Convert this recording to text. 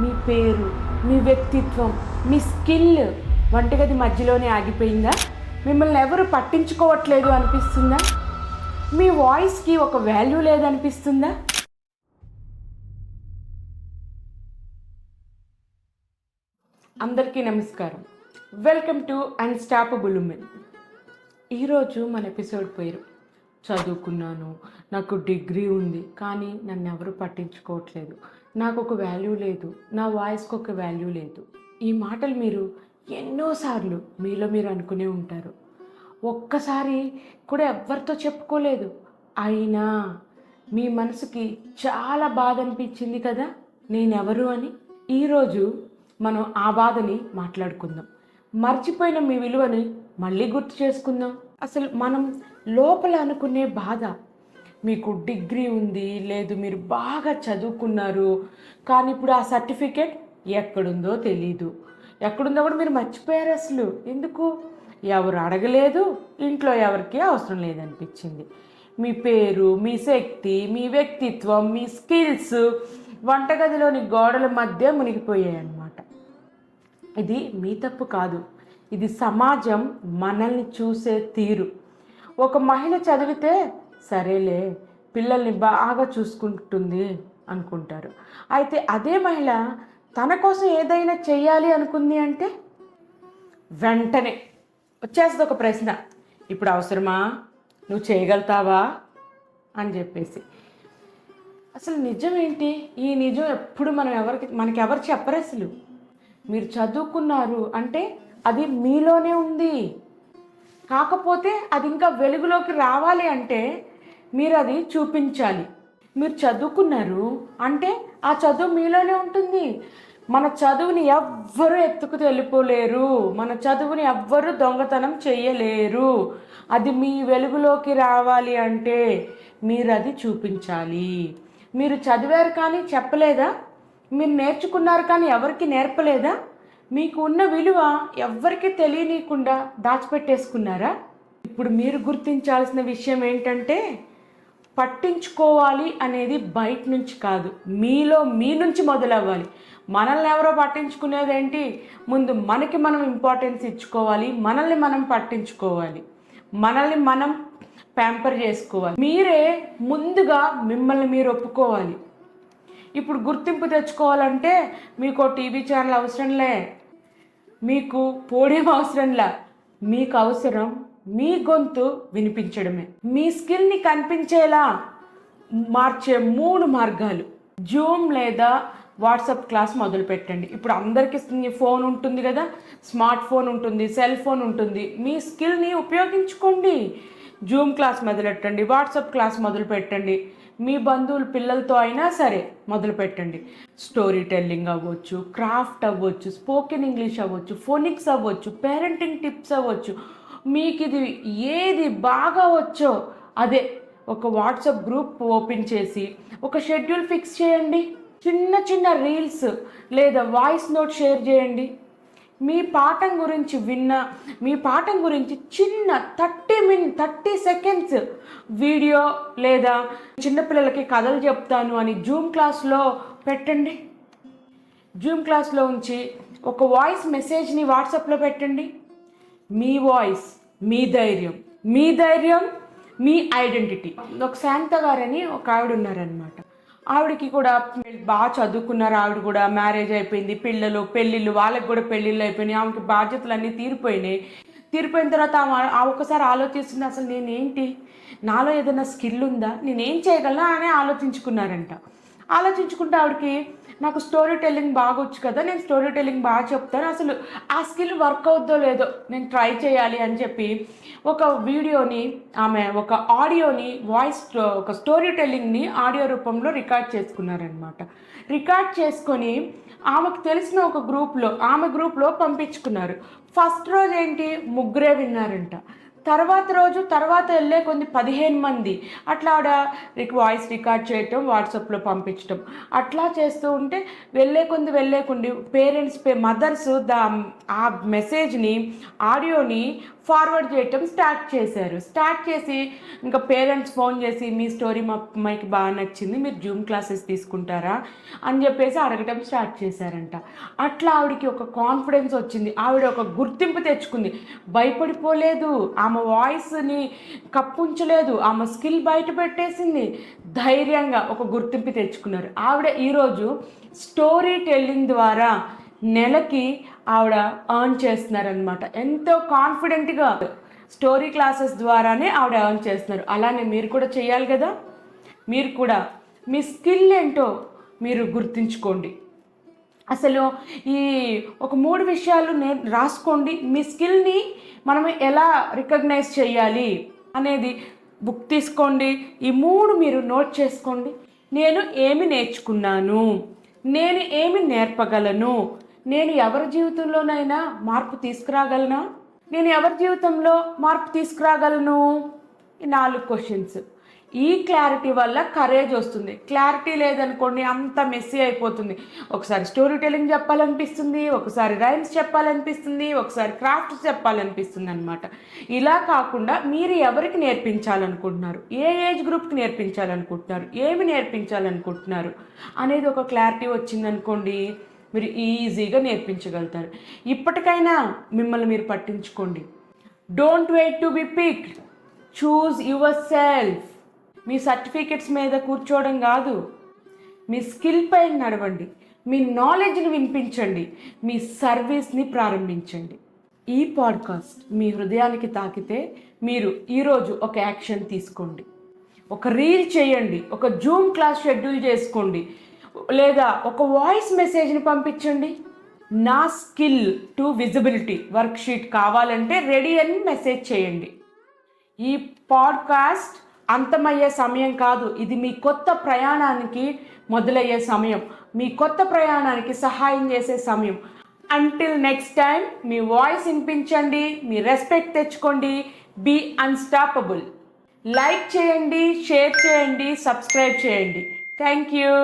మీ పేరు, మీ వ్యక్తిత్వం, మీ స్కిల్ వంటగది మధ్యలోనే ఆగిపోయిందా? మిమ్మల్ని ఎవరు పట్టించుకోవట్లేదు అనిపిస్తుందా? మీ వాయిస్కి ఒక వాల్యూ లేదనిపిస్తుందా? అందరికీ నమస్కారం. Welcome to unstoppable women. ఈరోజు మన ఎపిసోడ్ పేరు చదువుకున్నాను, నాకు డిగ్రీ ఉంది, కానీ నన్ను ఎవరు పట్టించుకోవట్లేదు, నాకు ఒక వాల్యూ లేదు, నా వాయిస్కి ఒక వాల్యూ లేదు. ఈ మాటలు మీరు ఎన్నోసార్లు మీలో మీరు అనుకునే ఉంటారు. ఒక్కసారి కూడా ఎవరితో చెప్పుకోలేదు, అయినా మీ మనసుకి చాలా బాధ అనిపించింది కదా నేనెవరు అని. ఈరోజు మనం ఆ బాధని మాట్లాడుకుందాం. మర్చిపోయిన మీ విలువని మళ్ళీ గుర్తు చేసుకుందాం. అసలు మనం లోపల అనుకునే బాధ, మీకు డిగ్రీ ఉంది, లేదు మీరు బాగా చదువుకున్నారు, కానీ ఇప్పుడు ఆ సర్టిఫికేట్ ఎక్కడుందో తెలీదు, ఎక్కడుందో కూడా మీరు మర్చిపోయారు. అసలు ఎందుకు? ఎవరు అడగలేదు, ఇంట్లో ఎవరికి అవసరం లేదనిపించింది. మీ పేరు, మీ శక్తి, మీ వ్యక్తిత్వం, మీ స్కిల్స్ వంటగదిలోని గోడల మధ్య మునిగిపోయాయి అన్నమాట. ఇది మీ తప్పు కాదు, ఇది సమాజం మనల్ని చూసే తీరు. ఒక మహిళ చదివితే సరేలే, పిల్లల్ని బాగా చూసుకుంటుంది అనుకుంటారు. అయితే అదే మహిళ తన కోసం ఏదైనా చెయ్యాలి అనుకుంది అంటే వెంటనే వచ్చేస్తుంది ఒక ప్రశ్న, ఇప్పుడు అవసరమా, నువ్వు చేయగలుగుతావా అని చెప్పేసి. అసలు నిజం ఏంటి? ఈ నిజం ఎప్పుడు మనకెవరు చెప్పరు. అసలు మీరు చదువుకున్నారు అంటే అది మీలోనే ఉంది, కాకపోతే అది ఇంకా వెలుగులోకి రావాలి అంటే మీరు అది చూపించాలి. మీరు చదువుకున్నారు అంటే ఆ చదువు మీలోనే ఉంటుంది. మన చదువుని ఎవ్వరూ ఎత్తుకు వెళ్ళిపోలేరు, మన చదువుని ఎవ్వరూ దొంగతనం చేయలేరు. అది మీ వెలుగులోకి రావాలి అంటే మీరు అది చూపించాలి. మీరు చదివారు కానీ చెప్పలేదా? మీరు నేర్చుకున్నారు కానీ ఎవరికి నేర్పలేదా? మీకు ఉన్న విలువ ఎవ్వరికి తెలియనీయకుండా దాచిపెట్టేసుకున్నారా? ఇప్పుడు మీరు గుర్తించాల్సిన విషయం ఏంటంటే, పట్టించుకోవాలి అనేది బయట నుంచి కాదు, మీ నుంచి మొదలవ్వాలి. మనల్ని ఎవరో పట్టించుకునేదేంటి? ముందు మనకి మనం ఇంపార్టెన్స్ ఇచ్చుకోవాలి, మనల్ని మనం పట్టించుకోవాలి, మనల్ని మనం ప్యాంపర్ చేసుకోవాలి. మీరే ముందుగా మిమ్మల్ని మీరు ఒప్పుకోవాలి. ఇప్పుడు గుర్తింపు తెచ్చుకోవాలంటే మీకు టీవీ ఛానల్ అవసరంలే, మీకు పోడియం అవసరంలా, మీకు అవసరం మీ గొంతు వినిపించడమే. మీ స్కిల్ని కనిపించేలా మార్చే 3 మార్గాలు. జూమ్ లేదా వాట్సాప్ క్లాస్ మొదలు పెట్టండి. ఇప్పుడు అందరికీ ఫోన్ ఉంటుంది కదా, స్మార్ట్ ఫోన్ ఉంటుంది, సెల్ ఫోన్ ఉంటుంది. మీ స్కిల్ని ఉపయోగించుకోండి. జూమ్ క్లాస్ మొదలెట్టండి, వాట్సాప్ క్లాస్ మొదలు పెట్టండి. మీ బంధువుల పిల్లలతో అయినా సరే మొదలు పెట్టండి. స్టోరీ టెల్లింగ్ అవ్వచ్చు, క్రాఫ్ట్ అవ్వచ్చు, స్పోకెన్ ఇంగ్లీష్ అవ్వచ్చు, ఫోనిక్స్ అవ్వచ్చు, పేరెంటింగ్ టిప్స్ అవ్వచ్చు. మీకు ఇది ఏది బాగా వచ్చో అదే ఒక వాట్సాప్ గ్రూప్ ఓపెన్ చేసి ఒక షెడ్యూల్ ఫిక్స్ చేయండి. చిన్న చిన్న రీల్స్ లేదా వాయిస్ నోట్ షేర్ చేయండి. మీ పాఠం గురించి చిన్న 30 సెకండ్స్ వీడియో లేదా చిన్నపిల్లలకి కథలు చెప్తాను అని జూమ్ క్లాస్లో పెట్టండి. జూమ్ క్లాస్లో ఉంచి ఒక వాయిస్ మెసేజ్ని వాట్సాప్లో పెట్టండి. మీ వాయిస్, మీ ధైర్యం, మీ ఐడెంటిటీ. ఒక శాంత గారని ఒక ఆవిడ ఉన్నారనమాట. ఆవిడకి కూడా బాగా చదువుకున్నారు, ఆవిడ కూడా మ్యారేజ్ అయిపోయింది, పిల్లలు పెళ్ళిళ్ళు, వాళ్ళకి కూడా పెళ్ళిళ్ళు అయిపోయినాయి, ఆమెకి బాధ్యతలన్నీ తీరిపోయిన తర్వాత ఒకసారి ఆలోచిస్తుంది, అసలు నేనేంటి, నాలో ఏదైనా స్కిల్ ఉందా, నేనేం చేయగలనా అని ఆలోచించుకుంటే ఆవిడకి నాకు స్టోరీ టెల్లింగ్ బాగొచ్చు కదా, నేను స్టోరీ టెల్లింగ్ బాగా చెప్తాను, అసలు ఆ స్కిల్ వర్క్ అవుద్దో లేదో నేను ట్రై చేయాలి అని చెప్పి ఒక ఆడియోని ఒక స్టోరీ టెల్లింగ్ని ఆడియో రూపంలో రికార్డ్ చేసుకున్నారనమాట. రికార్డ్ చేసుకొని ఆమెకు తెలిసిన ఒక గ్రూప్లో పంపించుకున్నారు. ఫస్ట్ రోజు ఏంటి, 3 విన్నారంట. తర్వాత వెళ్ళే కొన్ని 15 మంది అట్లా ఆవిడ వాయిస్ రికార్డ్ చేయటం, వాట్సాప్లో పంపించడం, అట్లా చేస్తూ ఉంటే వెళ్ళే కొంది పేరెంట్స్ మదర్స్ ఆ మెసేజ్ని, ఆడియోని ఫార్వర్డ్ చేయటం స్టార్ట్ చేశారు. స్టార్ట్ చేసి ఇంకా పేరెంట్స్ ఫోన్ చేసి మీ స్టోరీ మా అమ్మాయికి బాగా నచ్చింది, మీరు జూమ్ క్లాసెస్ తీసుకుంటారా అని చెప్పేసి అడగటం స్టార్ట్ చేశారంట. అట్లా ఆవిడకి ఒక కాన్ఫిడెన్స్ వచ్చింది, ఆవిడ ఒక గుర్తింపు తెచ్చుకుంది. భయపడిపోలేదు, ఆమె వాయిస్ని కప్పుంచలేదు, ఆమె స్కిల్ బయట పెట్టేసింది, ధైర్యంగా ఒక గుర్తింపు తెచ్చుకున్నారు. ఆవిడ ఈరోజు స్టోరీ టెల్లింగ్ ద్వారా నెలకి ఆవిడ ఎర్న్ చేస్తున్నారనమాట. ఎంతో కాన్ఫిడెంట్గా స్టోరీ క్లాసెస్ ద్వారానే ఆవిడ ఎర్న్ చేస్తున్నారు. అలానే మీరు కూడా చేయాలి కదా. మీరు కూడా మీ స్కిల్ ఏంటో మీరు గుర్తుంచుకోండి. అసలు ఈ ఒక 3 విషయాలు రాసుకోండి. మీ స్కిల్ని మనం ఎలా రికగ్నైజ్ చేయాలి అనేది బుక్ తీసుకోండి. ఈ 3 మీరు నోట్ చేసుకోండి. నేను ఏమి నేర్చుకున్నాను, నేను ఏమి నేర్పగలను, నేను ఎవరి జీవితంలోనైనా మార్పు తీసుకురాగలనా, నేను ఎవరి జీవితంలో మార్పు తీసుకురాగలను. ఈ 4 క్వశ్చన్స్. ఈ క్లారిటీ వల్ల కరేజ్ వస్తుంది. క్లారిటీ లేదనుకోండి అంత మెస్సీ అయిపోతుంది. ఒకసారి స్టోరీ టెల్లింగ్ చెప్పాలనిపిస్తుంది, ఒకసారి రైమ్స్ చెప్పాలనిపిస్తుంది, ఒకసారి క్రాఫ్ట్స్ చెప్పాలనిపిస్తుంది అనమాట. ఇలా కాకుండా మీరు ఎవరికి నేర్పించాలనుకుంటున్నారు, ఏ ఏజ్ గ్రూప్కి నేర్పించాలనుకుంటున్నారు, ఏమి నేర్పించాలనుకుంటున్నారు అనేది ఒక క్లారిటీ వచ్చిందనుకోండి, మీరు ఈజీగా నేర్పించగలుగుతారు. ఇప్పటికైనా మిమ్మల్ని మీరు పట్టించుకోండి. Don't wait to be picked, choose yourself. మీ సర్టిఫికెట్స్ మీద కూర్చోవడం కాదు, మీ స్కిల్ పైన నడవండి, మీ నాలెడ్జ్ని వినిపించండి, మీ సర్వీస్ని ప్రారంభించండి. ఈ పాడ్కాస్ట్ మీ హృదయానికి తాకితే మీరు ఈరోజు ఒక యాక్షన్ తీసుకోండి. ఒక రీల్ చేయండి, ఒక జూమ్ క్లాస్ షెడ్యూల్ చేసుకోండి, లేదా ఒక వాయిస్ మెసేజ్ని పంపించండి. నా స్కిల్ టు విజిబిలిటీ వర్క్షీట్ కావాలంటే రెడీ అని మెసేజ్ చేయండి. ఈ పాడ్కాస్ట్ అంతమయ్యే సమయం కాదు, ఇది మీ కొత్త ప్రయాణానికి మొదలయ్యే సమయం, మీ కొత్త ప్రయాణానికి సహాయం చేసే సమయం. అంటిల్ నెక్స్ట్ టైం, మీ వాయిస్ వినిపించండి, మీ రెస్పెక్ట్ తెచ్చుకోండి, బీ అన్స్టాపబుల్. లైక్ చేయండి, షేర్ చేయండి, సబ్స్క్రైబ్ చేయండి. Thank you.